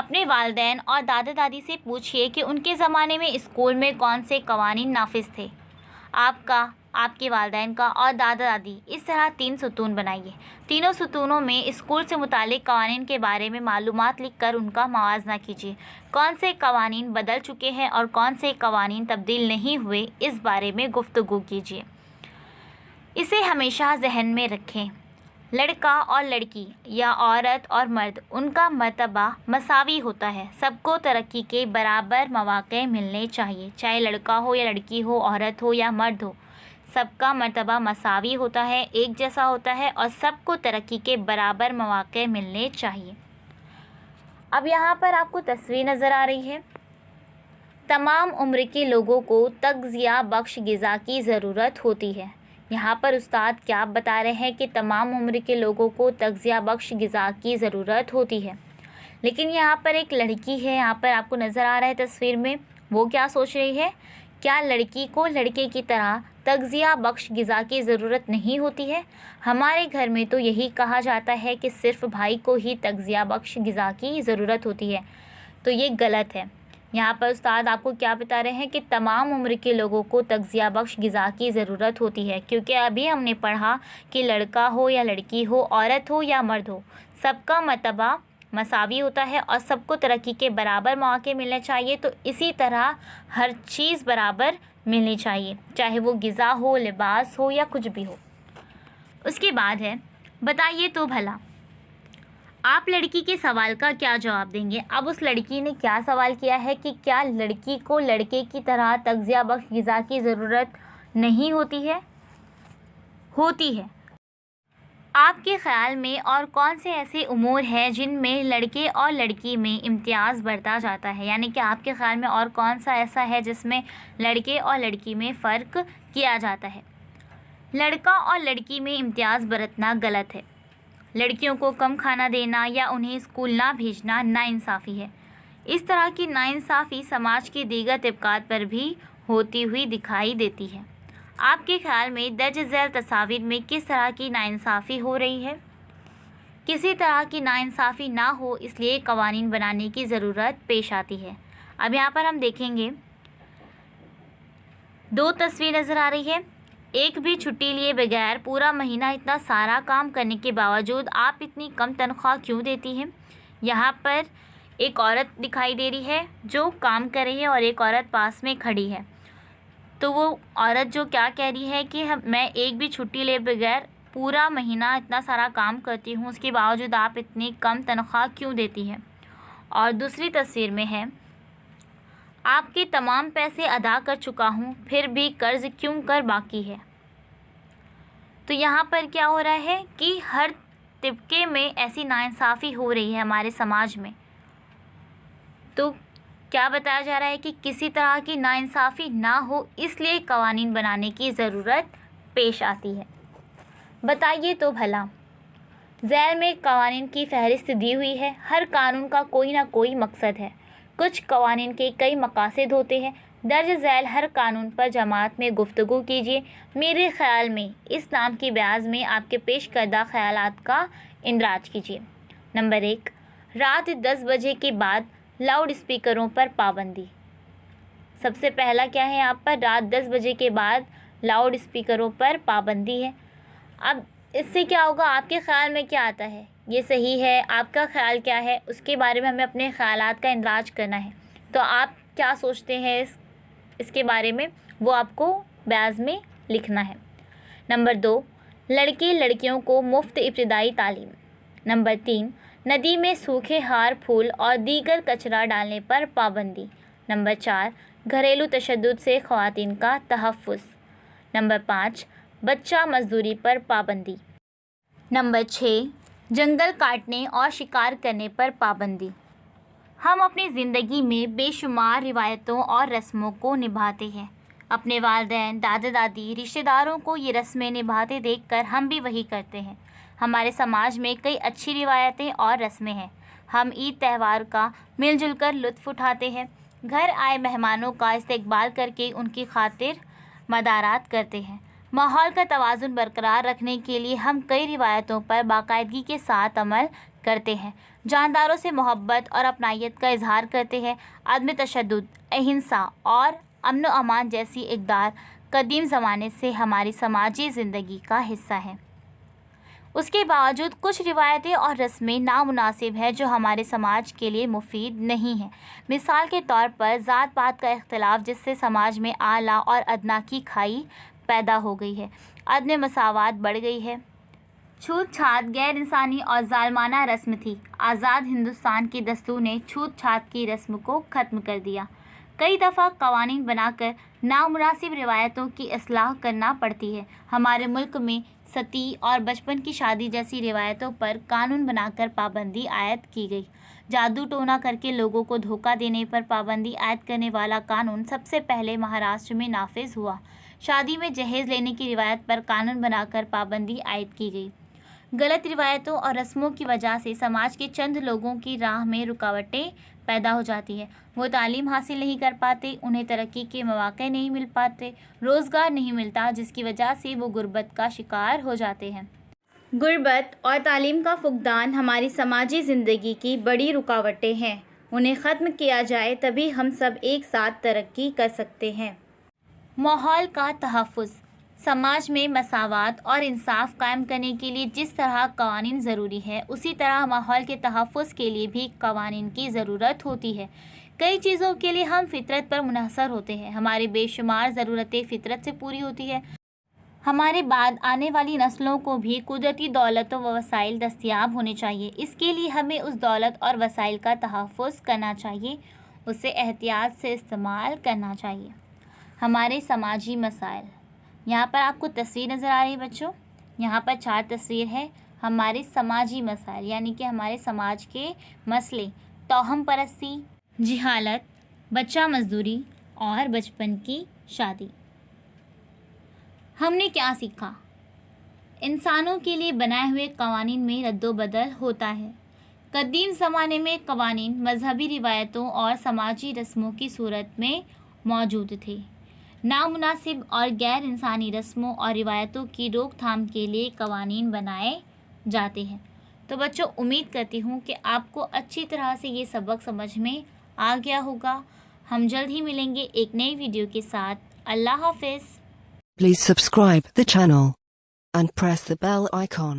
اپنے والدین اور دادا دادی سے پوچھیے کہ ان کے زمانے میں اسکول میں کون سے قوانین نافذ تھے۔ آپ کا، آپ کے والدین کا اور دادا دادی، اس طرح 3 ستون بنائیے۔ تینوں ستونوں میں اسکول سے متعلق قوانین کے بارے میں معلومات لکھ کر ان کا موازنہ کیجیے۔ کون سے قوانین بدل چکے ہیں اور کون سے قوانین تبدیل نہیں ہوئے، اس بارے میں گفتگو کیجیے۔ اسے ہمیشہ ذہن میں رکھیں، لڑکا اور لڑکی یا عورت اور مرد، ان کا مرتبہ مساوی ہوتا ہے۔ سب کو ترقی کے برابر مواقع ملنے چاہیے، چاہے لڑکا ہو یا لڑکی ہو، عورت ہو یا مرد ہو۔ سب کا مرتبہ مساوی ہوتا ہے، ایک جیسا ہوتا ہے، اور سب کو ترقی کے برابر مواقع ملنے چاہیے۔ اب یہاں پر آپ کو تصویر نظر آ رہی ہے۔ تمام عمر کے لوگوں کو تغذیہ بخش غذا کی ضرورت ہوتی ہے۔ یہاں پر استاد کیا بتا رہے ہیں کہ تمام عمر کے لوگوں کو تغذیہ بخش غذا کی ضرورت ہوتی ہے، لیکن یہاں پر ایک لڑکی ہے، یہاں پر آپ کو نظر آ رہا ہے تصویر میں، وہ کیا سوچ رہی ہے؟ کیا لڑکی کو لڑکے کی طرح تغذیہ بخش غذا کی ضرورت نہیں ہوتی ہے؟ ہمارے گھر میں تو یہی کہا جاتا ہے کہ صرف بھائی کو ہی تغذیہ بخش غذا کی ضرورت ہوتی ہے، تو یہ غلط ہے۔ یہاں پر استاد آپ کو کیا بتا رہے ہیں کہ تمام عمر کے لوگوں کو تغذیہ بخش غذا کی ضرورت ہوتی ہے، کیونکہ ابھی ہم نے پڑھا کہ لڑکا ہو یا لڑکی ہو، عورت ہو یا مرد ہو، سب کا مرتبہ مساوی ہوتا ہے اور سب کو ترقی کے برابر مواقع ملنے چاہیے۔ تو اسی طرح ہر چیز برابر ملنی چاہیے، چاہے وہ غذا ہو، لباس ہو یا کچھ بھی ہو۔ اس کے بعد ہے، بتائیے تو بھلا آپ لڑکی کے سوال کا کیا جواب دیں گے؟ اب اس لڑکی نے کیا سوال کیا ہے کہ کیا لڑکی کو لڑکے کی طرح تغذیہ بخش غذا کی ضرورت نہیں ہوتی ہے؟ ہوتی ہے۔ آپ کے خیال میں اور کون سے ایسے امور ہیں جن میں لڑکے اور لڑکی میں امتیاز برتا جاتا ہے؟ یعنی کہ آپ کے خیال میں اور کون سا ایسا ہے جس میں لڑکے اور لڑکی میں فرق کیا جاتا ہے؟ لڑکا اور لڑکی میں امتیاز برتنا غلط ہے۔ لڑکیوں کو کم کھانا دینا یا انہیں اسکول نہ بھیجنا ناانصافی ہے۔ اس طرح کی ناانصافی سماج کے دیگر طبقات پر بھی ہوتی ہوئی دکھائی دیتی ہے۔ آپ کے خیال میں درج ذیل تصاویر میں کس طرح کی ناانصافی ہو رہی ہے؟ کسی طرح کی ناانصافی نہ ہو اس لیے قوانین بنانے کی ضرورت پیش آتی ہے۔ اب یہاں پر ہم دیکھیں گے 2 تصویر نظر آ رہی ہے۔ ایک بھی چھٹی لیے بغیر پورا مہینہ اتنا سارا کام کرنے کے باوجود آپ اتنی کم تنخواہ کیوں دیتی ہیں؟ یہاں پر ایک عورت دکھائی دے رہی ہے جو کام کر رہی ہے اور ایک عورت پاس میں کھڑی ہے۔ تو وہ عورت جو کیا کہہ رہی ہے کہ میں ایک بھی چھٹی لے بغیر پورا مہینہ اتنا سارا کام کرتی ہوں، اس کے باوجود آپ اتنی کم تنخواہ کیوں دیتی ہیں؟ اور دوسری تصویر میں ہے، آپ کے تمام پیسے ادا کر چکا ہوں پھر بھی قرض کیوں کر باقی ہے؟ تو یہاں پر کیا ہو رہا ہے کہ ہر طبقے میں ایسی ناانصافی ہو رہی ہے ہمارے سماج میں۔ تو کیا بتایا جا رہا ہے کہ کسی طرح کی ناانصافی نہ ہو اس لیے قوانین بنانے کی ضرورت پیش آتی ہے۔ بتائیے تو بھلا ذیل میں قوانین کی فہرست دی ہوئی ہے۔ ہر قانون کا کوئی نہ کوئی مقصد ہے۔ کچھ قوانین کے کئی مقاصد ہوتے ہیں۔ درج ذیل ہر قانون پر جماعت میں گفتگو کیجیے۔ میرے خیال میں اس نام کی بیاض میں آپ کے پیش کردہ خیالات کا اندراج کیجیے۔ نمبر 1، رات 10 بجے کے بعد لاؤڈ اسپیکروں پر پابندی۔ سب سے پہلا کیا ہے یہاں پر؟ رات 10 بجے کے بعد لاؤڈ اسپیکروں پر پابندی ہے۔ اب اس سے کیا ہوگا؟ آپ کے خیال میں کیا آتا ہے؟ یہ صحیح ہے؟ آپ کا خیال کیا ہے؟ اس کے بارے میں ہمیں اپنے خیالات کا اندراج کرنا ہے۔ تو آپ کیا سوچتے ہیں اس کے بارے میں، وہ آپ کو بیاض میں لکھنا ہے۔ نمبر 2، لڑکے لڑکیوں کو مفت ابتدائی تعلیم۔ نمبر 3، ندی میں سوکھے ہار پھول اور دیگر کچرا ڈالنے پر پابندی۔ نمبر 4، گھریلو تشدد سے خواتین کا تحفظ۔ نمبر 5، بچہ مزدوری پر پابندی۔ نمبر 6، جنگل کاٹنے اور شکار کرنے پر پابندی۔ ہم اپنی زندگی میں بے شمار روایتوں اور رسموں کو نبھاتے ہیں۔ اپنے والدین، دادا دادی، رشتہ داروں کو یہ رسمیں نبھاتے دیکھ کر ہم بھی وہی کرتے ہیں۔ ہمارے سماج میں کئی اچھی روایتیں اور رسمیں ہیں۔ ہم عید تہوار کا مل جل کر لطف اٹھاتے ہیں، گھر آئے مہمانوں کا استقبال کر کے ان کی خاطر مدارات کرتے ہیں۔ ماحول کا توازن برقرار رکھنے کے لیے ہم کئی روایتوں پر باقاعدگی کے ساتھ عمل کرتے ہیں۔ جانداروں سے محبت اور اپنائیت کا اظہار کرتے ہیں۔ عدم تشدد، اہنسا اور امن و امان جیسی اقدار قدیم زمانے سے ہماری سماجی زندگی کا حصہ ہیں۔ اس کے باوجود کچھ روایتیں اور رسمیں نامناسب ہیں جو ہمارے سماج کے لیے مفید نہیں ہیں۔ مثال کے طور پر ذات پات کا اختلاف، جس سے سماج میں اعلیٰ اور ادنیٰ کی کھائی پیدا ہو گئی ہے۔ عدم مساوات بڑھ گئی ہے۔ چھوت چھات غیر انسانی اور ظالمانہ رسم تھی۔ آزاد ہندوستان کے دستور نے چھوت چھات کی رسم کو ختم کر دیا۔ کئی دفعہ قوانین بنا کر نامناسب روایتوں کی اصلاح کرنا پڑتی ہے۔ ہمارے ملک میں ستی اور بچپن کی شادی جیسی روایتوں پر قانون بنا کر پابندی عائد کی گئی۔ جادو ٹونا کر کے لوگوں کو دھوکہ دینے پر پابندی عائد کرنے والا قانون سب سے پہلے مہاراشٹر میں نافذ ہوا۔ شادی میں جہیز لینے کی روایت پر قانون بنا کر پابندی عائد کی گئی۔ غلط روایتوں اور رسموں کی وجہ سے سماج کے چند لوگوں کی راہ میں رکاوٹیں پیدا ہو جاتی ہیں۔ وہ تعلیم حاصل نہیں کر پاتے، انہیں ترقی کے مواقع نہیں مل پاتے، روزگار نہیں ملتا، جس کی وجہ سے وہ غربت کا شکار ہو جاتے ہیں۔ غربت اور تعلیم کا فقدان ہماری سماجی زندگی کی بڑی رکاوٹیں ہیں۔ انہیں ختم کیا جائے تبھی ہم سب ایک ساتھ ترقی کر سکتے ہیں۔ ماحول کا تحفظ۔ سماج میں مساوات اور انصاف قائم کرنے کے لیے جس طرح قوانین ضروری ہے، اسی طرح ماحول کے تحفظ کے لیے بھی قوانین کی ضرورت ہوتی ہے۔ کئی چیزوں کے لیے ہم فطرت پر منحصر ہوتے ہیں۔ ہماری بے شمار ضرورتیں فطرت سے پوری ہوتی ہیں۔ ہمارے بعد آنے والی نسلوں کو بھی قدرتی دولت و وسائل دستیاب ہونے چاہیے۔ اس کے لیے ہمیں اس دولت اور وسائل کا تحفظ کرنا چاہیے، اسے احتیاط سے استعمال کرنا چاہیے۔ ہمارے سماجی مسائل۔ یہاں پر آپ کو تصویر نظر آ رہی ہے بچوں، یہاں پر 4 تصویر ہے۔ ہمارے سماجی مسائل یعنی کہ ہمارے سماج کے مسئلے: توہم پرستی، جہالت، بچہ مزدوری اور بچپن کی شادی۔ ہم نے کیا سیکھا؟ انسانوں کے لیے بنائے ہوئے قوانین میں رد و بدل ہوتا ہے۔ قدیم زمانے میں قوانین مذہبی روایتوں اور سماجی رسموں کی صورت میں موجود تھے۔ نامناسب اور غیر انسانی رسموں اور روایتوں کی روک تھام کے لیے قوانین بنائے جاتے ہیں۔ تو بچوں، امید کرتی ہوں کہ آپ کو اچھی طرح سے یہ سبق سمجھ میں آ گیا ہوگا۔ ہم جلد ہی ملیں گے ایک نئی ویڈیو کے ساتھ۔ اللہ حافظ۔ Please subscribe the channel and press the bell icon.